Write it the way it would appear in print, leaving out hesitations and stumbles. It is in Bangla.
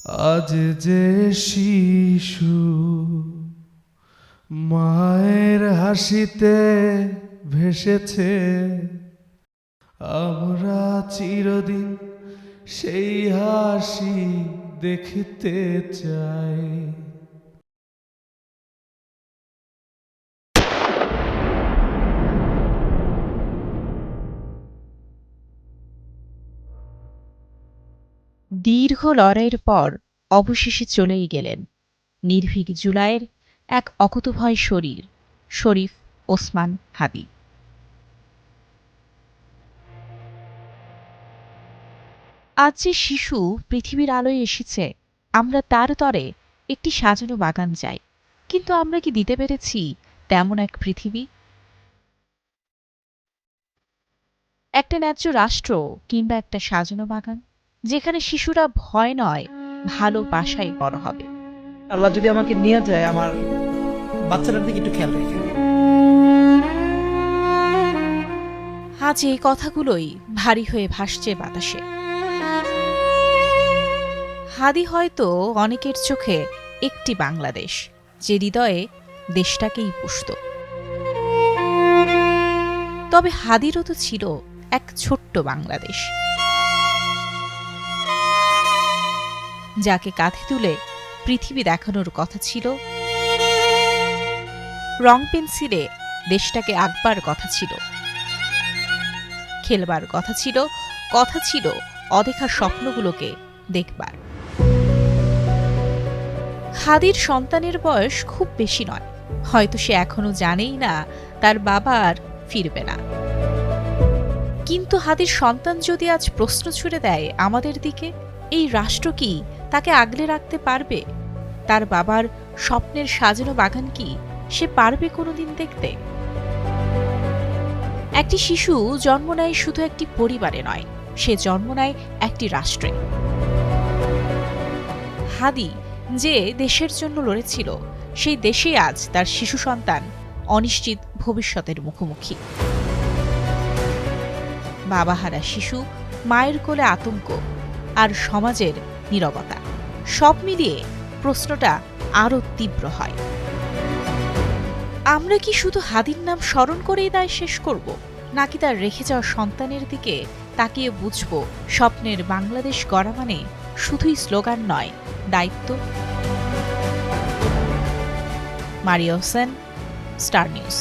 আজ যে শিশু মায়ের হাসিতে ভেসেছে, আমরা চিরদিন সেই হাসি দেখতে চাই। দীর্ঘ লড়াইয়ের পর অবশেষে চলেই গেলেন নির্ভীক জুলাইয়ের এক অকুতোভয় শরীর, শরীফ ওসমান হাদী। আজ যে শিশু পৃথিবীর আলোয় এসেছে, আমরা তার তরে একটি সাজানো বাগান চাই, কিন্তু আমরা কি দিতে পেরেছি তেমন এক পৃথিবী? একটা ন্যায্য রাষ্ট্র কিংবা একটা সাজানো বাগান, যেখানে শিশুরা ভয় নয়, ভালোবাসায় বড় হবে। আল্লাহ যদি আমাকে নিয়ে যায়, আমার বাচ্চাটার দিকে একটু খেয়াল রেখে। আজ এই কথাগুলোই ভারী হয়ে ভাসছে বাতাসে। হাদি হয়তো অনেকের চোখে একটি বাংলাদেশ, যে হৃদয়ে দেশটাকেই পুষত। তবে হাদিরও তো ছিল এক ছোট্ট বাংলাদেশ, যাকে কাঁধে তুলে পৃথিবী দেখানোর কথা ছিল, রং পেন্সিলে দেশটাকে আঁকবার কথা ছিল, খেলবার কথা ছিল অদেখা স্বপ্নগুলোকে দেখবার। হাদির সন্তানের বয়স খুব বেশি নয়, হয়তো সে এখনো জানেই না তার বাবা আর ফিরবে না। কিন্তু হাদির সন্তান যদি আজ প্রশ্ন ছুড়ে দেয় আমাদের দিকে, এই রাষ্ট্র কি তাকে আগলে রাখতে পারবে? তার বাবার স্বপ্নের সাজানো বাগান কি সে পারবে কোনোদিন দেখতে? একটি শিশু জন্ম নেয় শুধু একটি পরিবারে নয়, সে জন্ম নেয় একটি রাষ্ট্রে। হাদি যে দেশের জন্য লড়েছিল, সেই দেশে আজ তার শিশু সন্তান অনিশ্চিত ভবিষ্যতের মুখোমুখি। বাবাহারা শিশু, মায়ের কোলে আতঙ্ক, আর সমাজের নীরবতা, সব মিলিয়ে প্রশ্নটা আরো তীব্র হয়। আমরা কি শুধু হাদির নাম স্মরণ করেই দায় শেষ করব, নাকি তার রেখে যাওয়া সন্তানের দিকে তাকিয়ে বুঝব স্বপ্নের বাংলাদেশ গড়া মানে শুধুই স্লোগান নয়, দায়িত্ব? মারিয়া হোসেন, স্টার নিউজ।